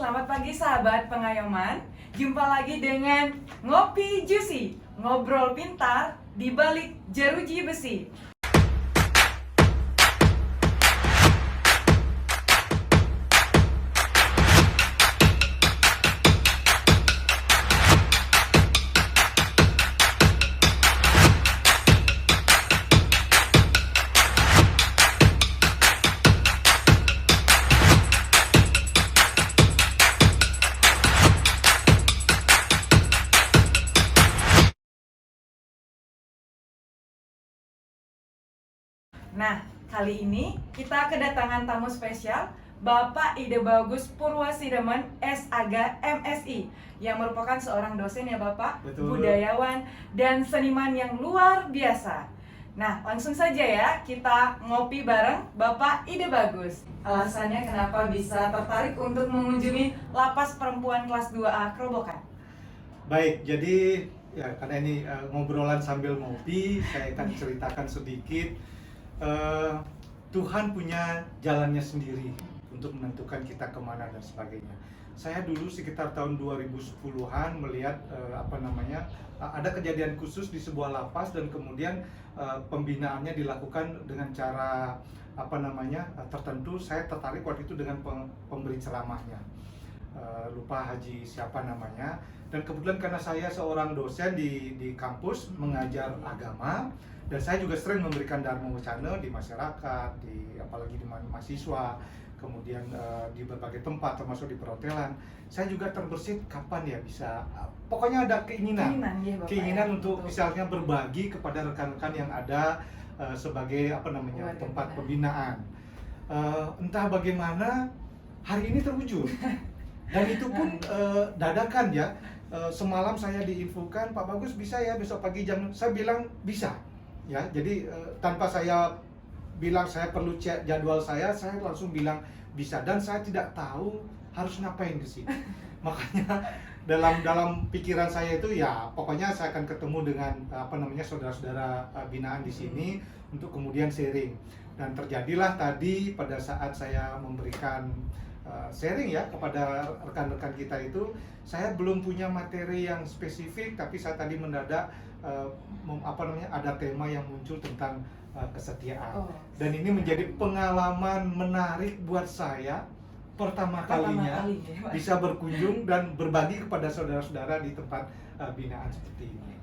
selamat pagi sahabat pengayoman. Jumpa lagi dengan Ngopi Juicy, ngobrol pintar di balik jeruji besi. Nah, kali ini kita kedatangan tamu spesial, Bapak Ide Bagus Purwasidemen S.Aga MSI, yang merupakan seorang dosen ya Bapak, Betul. budayawan dan seniman yang luar biasa. Nah, langsung saja ya kita ngopi bareng Bapak Ide Bagus. Alasannya kenapa bisa tertarik untuk mengunjungi Lapas Perempuan kelas 2A Kerobokan? Baik, jadi ya karena ini ngobrolan sambil ngopi, saya akan ceritakan sedikit. Tuhan punya jalannya sendiri untuk menentukan kita kemana dan sebagainya. Saya dulu sekitar tahun 2010-an melihat ada kejadian khusus di sebuah lapas dan kemudian pembinaannya dilakukan dengan cara tertentu. Saya tertarik waktu itu dengan pemberi ceramahnya. Lupa haji siapa namanya, dan kebetulan karena saya seorang dosen di kampus mengajar agama, dan saya juga sering memberikan dharma wacana di masyarakat, apalagi di mahasiswa, kemudian di berbagai tempat termasuk di perhotelan. Saya juga terbersit kapan ya bisa, pokoknya ada keinginan Ya, Bapak, keinginan ya, untuk misalnya berbagi kepada rekan-rekan yang ada sebagai tempat pembinaan. Entah bagaimana hari ini terwujud. Dan itu pun dadakan ya. Semalam saya diinfokan, Pak Bagus bisa ya besok pagi jam, saya bilang bisa ya. Jadi tanpa saya bilang saya perlu cek jadwal saya langsung bilang bisa, dan saya tidak tahu harus ngapain di sini. Makanya dalam pikiran saya itu ya pokoknya saya akan ketemu dengan saudara-saudara binaan di sini untuk kemudian sharing. Dan terjadilah tadi pada saat saya memberikan sharing ya kepada rekan-rekan kita itu, saya belum punya materi yang spesifik, tapi saya tadi mendadak ada tema yang muncul tentang kesetiaan. Dan ini menjadi pengalaman menarik buat saya pertama kalinya bisa berkunjung dan berbagi kepada saudara-saudara di tempat binaan seperti ini.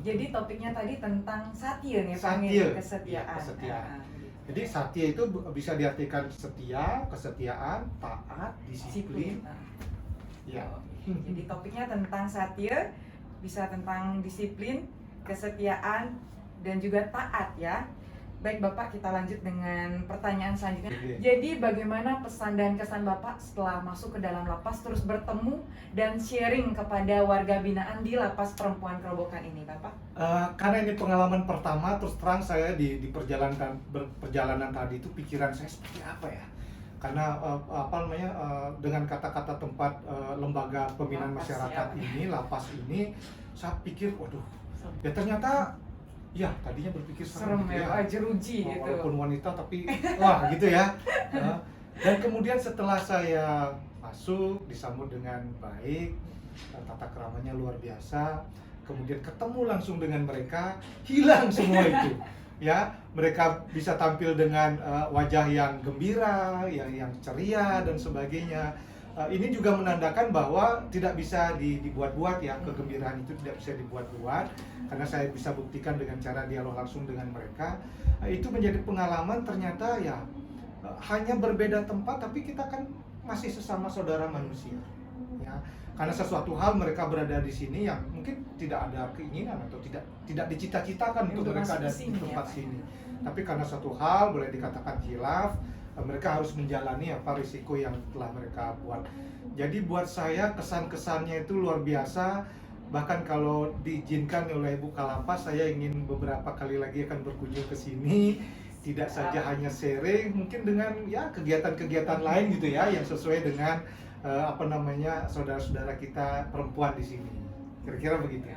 Jadi topiknya tadi tentang satya nih, Satya, kesetiaan. kesetiaan. Jadi satya itu bisa diartikan setia, kesetiaan, taat, disiplin. Ya. Jadi topiknya tentang satya, bisa tentang disiplin, kesetiaan, dan juga taat ya. Baik Bapak, kita lanjut dengan pertanyaan selanjutnya. Jadi bagaimana pesan dan kesan Bapak setelah masuk ke dalam lapas terus bertemu dan sharing kepada warga binaan di Lapas Perempuan Kerobokan ini, Bapak? Karena ini pengalaman pertama, terus terang saya di perjalanan tadi itu pikiran saya seperti apa ya? Karena dengan kata-kata tempat lembaga pembinaan masyarakat ini, lapas ini, saya pikir, waduh, ya ternyata ya tadinya berpikir serem ya, jeruji gitu. Walaupun wanita tapi wah gitu ya. Dan kemudian setelah saya masuk disambut dengan baik, tata keramanya luar biasa. Kemudian ketemu langsung dengan mereka, hilang semua itu. Ya, mereka bisa tampil dengan wajah yang gembira, yang ceria dan sebagainya. Ini juga menandakan bahwa tidak bisa dibuat-buat ya, kegembiraan itu tidak bisa dibuat-buat, karena saya bisa buktikan dengan cara dialog langsung dengan mereka. Itu menjadi pengalaman, ternyata ya hanya berbeda tempat tapi kita kan masih sesama saudara manusia ya. Karena sesuatu hal mereka berada di sini yang mungkin tidak ada keinginan atau tidak dicita-citakan untuk mereka ada di tempat sini. Tapi karena suatu hal boleh dikatakan khilaf, mereka harus menjalani apa risiko yang telah mereka buat. Jadi buat saya kesan-kesannya itu luar biasa. Bahkan kalau diizinkan oleh Ibu Kalapas, saya ingin beberapa kali lagi akan berkunjung ke sini. Tidak saja hanya sharing, mungkin dengan ya kegiatan-kegiatan lain gitu ya, yang sesuai dengan saudara-saudara kita perempuan di sini. Kira-kira begitu.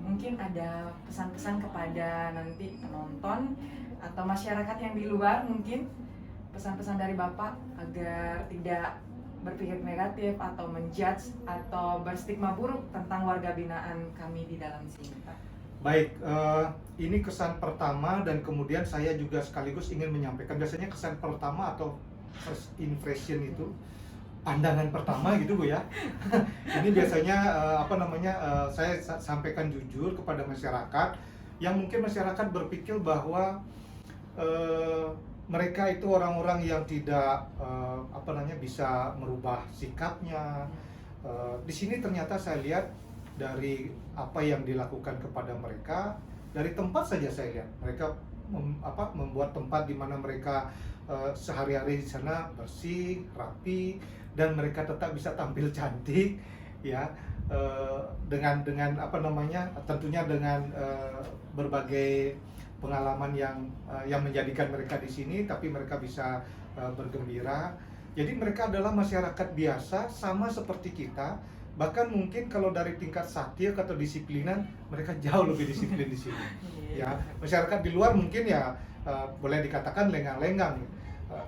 Mungkin ada pesan-pesan kepada nanti penonton atau masyarakat yang di luar, mungkin pesan-pesan dari Bapak agar tidak berpikir negatif atau menjudge atau berstigma buruk tentang warga binaan kami di dalam sini, Pak? Baik, ini kesan pertama dan kemudian saya juga sekaligus ingin menyampaikan, biasanya kesan pertama atau first impression itu pandangan pertama gitu Bu ya. Ini biasanya saya sampaikan jujur kepada masyarakat yang mungkin masyarakat berpikir bahwa mereka itu orang-orang yang tidak bisa merubah sikapnya. Di sini ternyata saya lihat dari apa yang dilakukan kepada mereka, dari tempat saja saya lihat mereka membuat tempat di mana mereka sehari-hari di sana bersih, rapi, dan mereka tetap bisa tampil cantik, ya, dengan tentunya dengan berbagai pengalaman yang menjadikan mereka di sini, tapi mereka bisa bergembira. Jadi mereka adalah masyarakat biasa sama seperti kita. Bahkan mungkin kalau dari tingkat satya atau disiplinan, mereka jauh lebih disiplin di sini. Ya, masyarakat di luar mungkin ya boleh dikatakan lengang-lengang,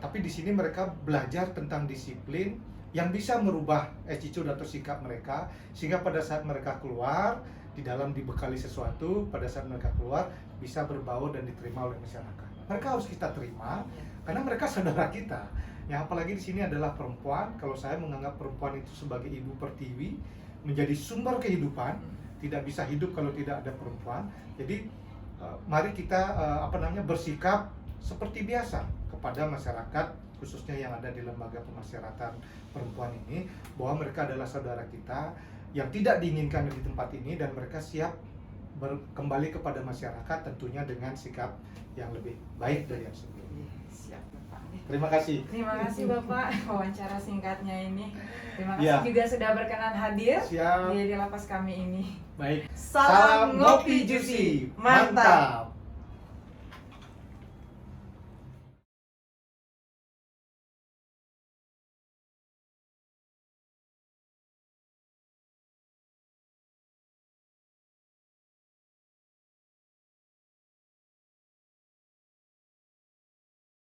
tapi di sini mereka belajar tentang disiplin yang bisa merubah attitude atau sikap mereka, sehingga pada saat mereka keluar di dalam dibekali sesuatu, pada saat mereka keluar bisa berbaur dan diterima oleh masyarakat. Mereka harus kita terima karena mereka saudara kita. Yang apalagi di sini adalah perempuan. Kalau saya menganggap perempuan itu sebagai ibu pertiwi, menjadi sumber kehidupan, tidak bisa hidup kalau tidak ada perempuan. Jadi mari kita bersikap seperti biasa kepada masyarakat, khususnya yang ada di lembaga pemasyarakatan perempuan ini, bahwa mereka adalah saudara kita yang tidak diinginkan di tempat ini, dan mereka siap kembali kepada masyarakat tentunya dengan sikap yang lebih baik dari yang sebelumnya. Siap, Bapak. Terima kasih. Terima kasih Bapak wawancara singkatnya ini. Terima kasih Ya. juga sudah berkenan hadir Siap. di lapas kami ini. Baik. Salam ngopi juicy. Mantap.